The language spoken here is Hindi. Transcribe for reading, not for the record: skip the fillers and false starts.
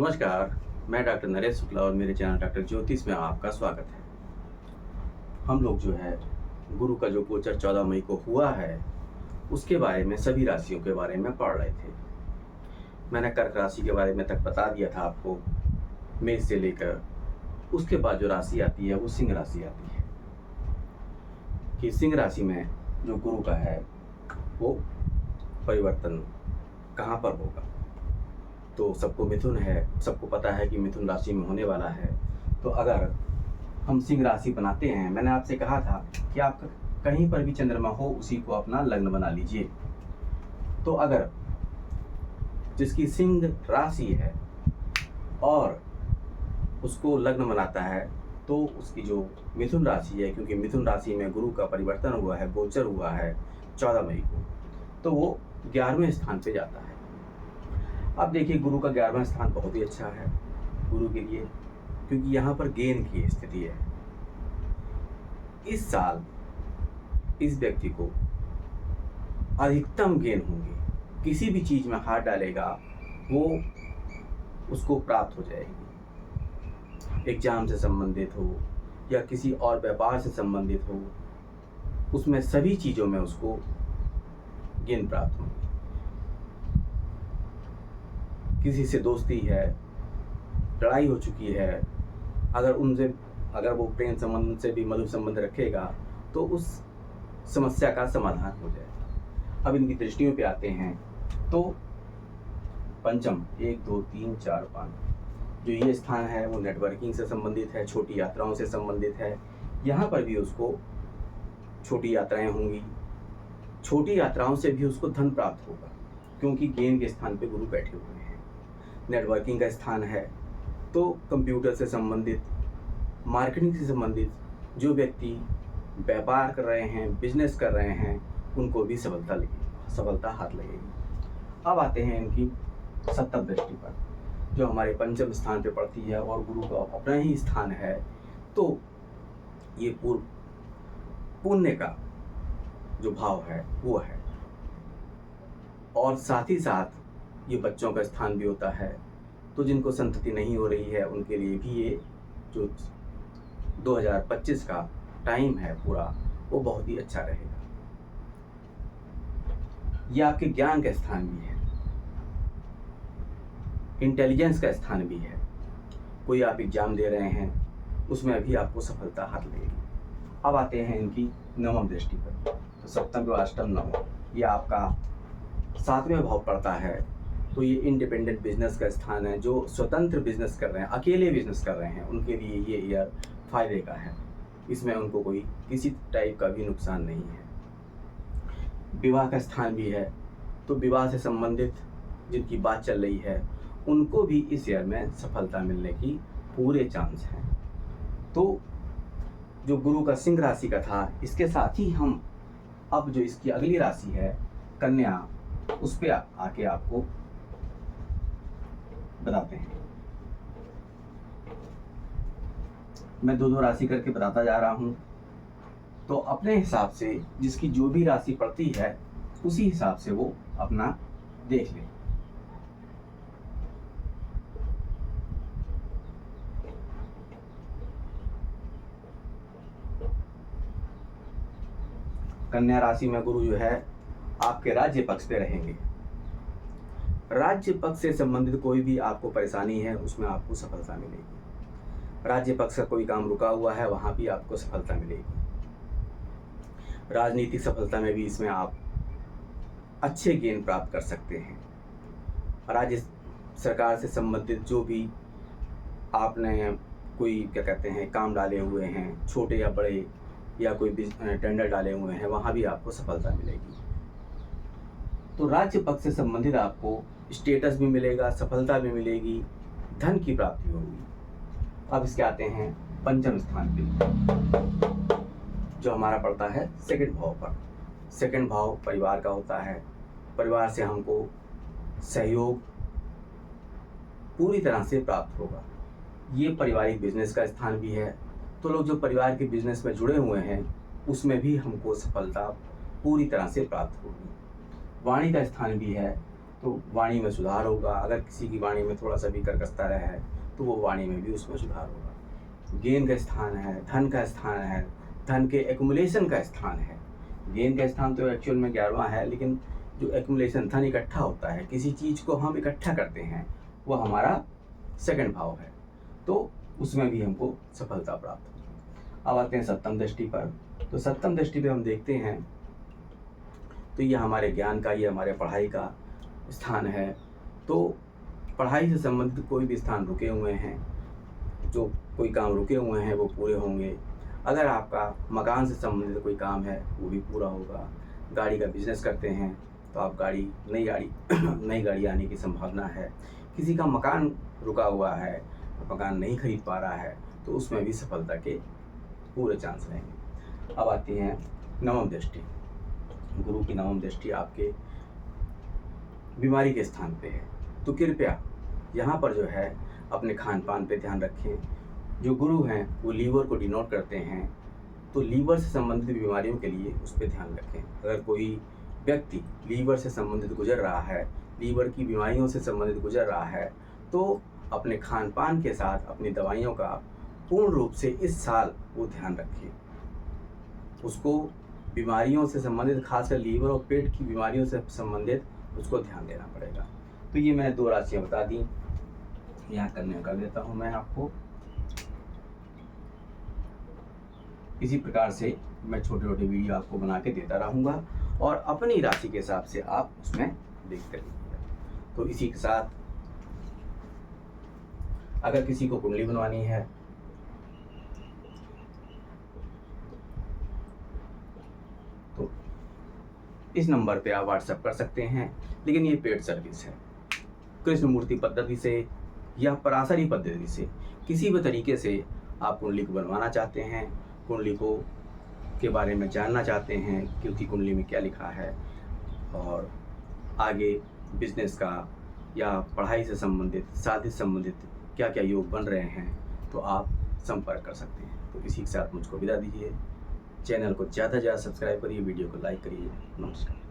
नमस्कार, मैं डॉक्टर नरेश शुक्ला और मेरे चैनल डॉक्टर ज्योतिष में आपका स्वागत है। हम लोग जो है गुरु का जो गोचर 14 मई को हुआ है उसके बारे में सभी राशियों के बारे में पढ़ रहे थे। मैंने कर्क राशि के बारे में तक बता दिया था आपको, मेष से लेकर उसके बाद जो राशि आती है वो सिंह राशि आती है कि सिंह राशि में जो गुरु का है वो परिवर्तन कहाँ पर होगा। तो सबको मिथुन है, सबको पता है कि मिथुन राशि में होने वाला है। तो अगर हम सिंह राशि बनाते हैं, मैंने आपसे कहा था कि आप कहीं पर भी चंद्रमा हो उसी को अपना लग्न बना लीजिए। तो अगर जिसकी सिंह राशि है और उसको लग्न बनाता है तो उसकी जो मिथुन राशि है, क्योंकि मिथुन राशि में गुरु का परिवर्तन हुआ है, गोचर हुआ है 14 मई को, तो वो 11वें स्थान पे जाता है। अब देखिए गुरु का 11वां स्थान बहुत ही अच्छा है गुरु के लिए, क्योंकि यहाँ पर गेन की स्थिति है। इस साल इस व्यक्ति को अधिकतम गेन होंगे, किसी भी चीज में हाथ डालेगा वो उसको प्राप्त हो जाएगी। एग्जाम से संबंधित हो या किसी और व्यापार से संबंधित हो, उसमें सभी चीजों में उसको गेन प्राप्त होंगे। किसी से दोस्ती है, लड़ाई हो चुकी है, अगर वो प्रेम संबंध से भी मधुर संबंध रखेगा तो उस समस्या का समाधान हो जाएगा। अब इनकी दृष्टियों पे आते हैं तो पंचम 1 2 3 4 5 जो ये स्थान है वो नेटवर्किंग से संबंधित है, छोटी यात्राओं से संबंधित है। यहाँ पर भी उसको छोटी यात्राएं होंगी, छोटी यात्राओं से भी उसको धन प्राप्त होगा, क्योंकि गेन के स्थान पे गुरु बैठे हुए हैं। नेटवर्किंग का स्थान है तो कंप्यूटर से संबंधित, मार्केटिंग से संबंधित जो व्यक्ति व्यापार कर रहे हैं, बिजनेस कर रहे हैं, उनको भी सफलता हाथ लगेगी। अब आते हैं इनकी सप्तम दृष्टि पर, जो हमारे पंचम स्थान पे पड़ती है और गुरु का अपना ही स्थान है। तो ये पुण्य का जो भाव है वो है, और साथ ही साथ ये बच्चों का स्थान भी होता है। तो जिनको संतति नहीं हो रही है उनके लिए भी ये जो 2025 का टाइम है पूरा, वो बहुत ही अच्छा रहेगा। ये आपके ज्ञान का स्थान भी है, इंटेलिजेंस का स्थान भी है। कोई आप एग्जाम दे रहे हैं उसमें भी आपको सफलता हाथ लगेगी। अब आते हैं इनकी नवम दृष्टि पर। तो सप्तम अष्टम नवम ये आपका 7वें भाव पड़ता है। तो ये इंडिपेंडेंट बिजनेस का स्थान है। जो स्वतंत्र बिजनेस कर रहे हैं, अकेले बिजनेस कर रहे हैं, उनके लिए ये ईयर फायदे का है। इसमें उनको कोई किसी टाइप का भी नुकसान नहीं है। विवाह का स्थान भी है, तो विवाह से संबंधित जिनकी बात चल रही है उनको भी इस ईयर में सफलता मिलने की पूरे चांस हैं। तो जो गुरु का सिंह राशि का था, इसके साथ ही हम अब जो इसकी अगली राशि है कन्या, उस पर आके आपको बताते हैं। मैं दो राशि करके बताता जा रहा हूं, तो अपने हिसाब से जिसकी जो भी राशि पड़ती है उसी हिसाब से वो अपना देख ले। कन्या राशि में गुरु जो है आपके राज्य पक्ष पे रहेंगे। राज्य पक्ष से संबंधित कोई भी आपको परेशानी है उसमें आपको सफलता मिलेगी। राज्य पक्ष का कोई काम रुका हुआ है वहां भी आपको सफलता मिलेगी। राजनीतिक सफलता में भी इसमें आप अच्छे गेन प्राप्त कर सकते हैं। राज्य सरकार से संबंधित जो भी आपने कोई क्या कहते हैं काम डाले हुए हैं, छोटे या बड़े, या कोई टेंडर डाले हुए हैं, वहां भी आपको सफलता मिलेगी। तो राज्य पक्ष से संबंधित आपको स्टेटस भी मिलेगा, सफलता भी मिलेगी, धन की प्राप्ति होगी। अब इसके आते हैं पंचम स्थान पे, जो हमारा पड़ता है सेकंड भाव पर। सेकंड भाव परिवार का होता है। परिवार से हमको सहयोग पूरी तरह से प्राप्त होगा। ये पारिवारिक बिजनेस का स्थान भी है। तो लोग जो परिवार के बिजनेस में जुड़े हुए हैं उसमें भी हमको सफलता पूरी तरह से प्राप्त होगी। वाणी का स्थान भी है, तो वाणी में सुधार होगा। अगर किसी की वाणी में थोड़ा सा भी कर्कशता रहा है तो वो वाणी में भी उसमें सुधार होगा। गेन का स्थान है, धन का स्थान है, धन के एक्युमुलेशन का स्थान है। गेन का स्थान तो एक्चुअल में 11वां है, लेकिन जो एक्युमुलेशन धन इकट्ठा होता है, किसी चीज़ को हम इकट्ठा करते हैं, वो हमारा सेकंड भाव है, तो उसमें भी हमको सफलता प्राप्त होगी। अब आते हैं सप्तम दृष्टि पर। तो सप्तम दृष्टि पे हम देखते हैं तो ये हमारे ज्ञान का, ये हमारे पढ़ाई का स्थान है। तो पढ़ाई से संबंधित कोई भी स्थान रुके हुए हैं, जो कोई काम रुके हुए हैं वो पूरे होंगे। अगर आपका मकान से संबंधित कोई काम है वो भी पूरा होगा। गाड़ी का बिजनेस करते हैं तो आप नई गाड़ी आने की संभावना है। किसी का मकान रुका हुआ है, मकान नहीं खरीद पा रहा है, तो उसमें भी सफलता के पूरे चांस रहेंगे। अब आती हैं नवम दृष्टि। गुरु की नवम दृष्टि आपके बीमारी के स्थान पे है, तो कृपया यहाँ पर जो है अपने खान पान पे ध्यान रखें। जो गुरु हैं वो लीवर को डिनोट करते हैं, तो लीवर से संबंधित बीमारियों के लिए उस पर ध्यान रखें। अगर कोई व्यक्ति लीवर से संबंधित गुजर रहा है, लीवर की बीमारियों से संबंधित गुजर रहा है, तो अपने खान पान के साथ अपनी दवाइयों का पूर्ण रूप से इस साल वो ध्यान रखें। उसको बीमारियों से संबंधित, खासकर लीवर और पेट की बीमारियों से संबंधित उसको ध्यान देना पड़ेगा। तो ये मैंने 2 राशियाँ बता दी, यहाँ कर देता हूँ मैं आपको। इसी प्रकार से मैं छोटे छोटे वीडियो आपको बना के देता रहूँगा और अपनी राशि के हिसाब से आप उसमें देखते रहिएगा। तो इसी के साथ अगर किसी को कुंडली बनवानी है तो इस नंबर पे आप व्हाट्सएप कर सकते हैं, लेकिन ये पेड सर्विस है। कृष्ण मूर्ति पद्धति से या पराशरी पद्धति से किसी भी तरीके से आप कुंडली को बनवाना चाहते हैं, कुंडली को के बारे में जानना चाहते हैं क्योंकि कुंडली में क्या लिखा है, और आगे बिजनेस का या पढ़ाई से संबंधित, शादी से संबंधित क्या क्या योग बन रहे हैं, तो आप संपर्क कर सकते हैं। तो इसी के साथ मुझको विदा दीजिए। चैनल को ज़्यादा से ज़्यादा सब्सक्राइब करिए, वीडियो को लाइक करिए। नमस्कार।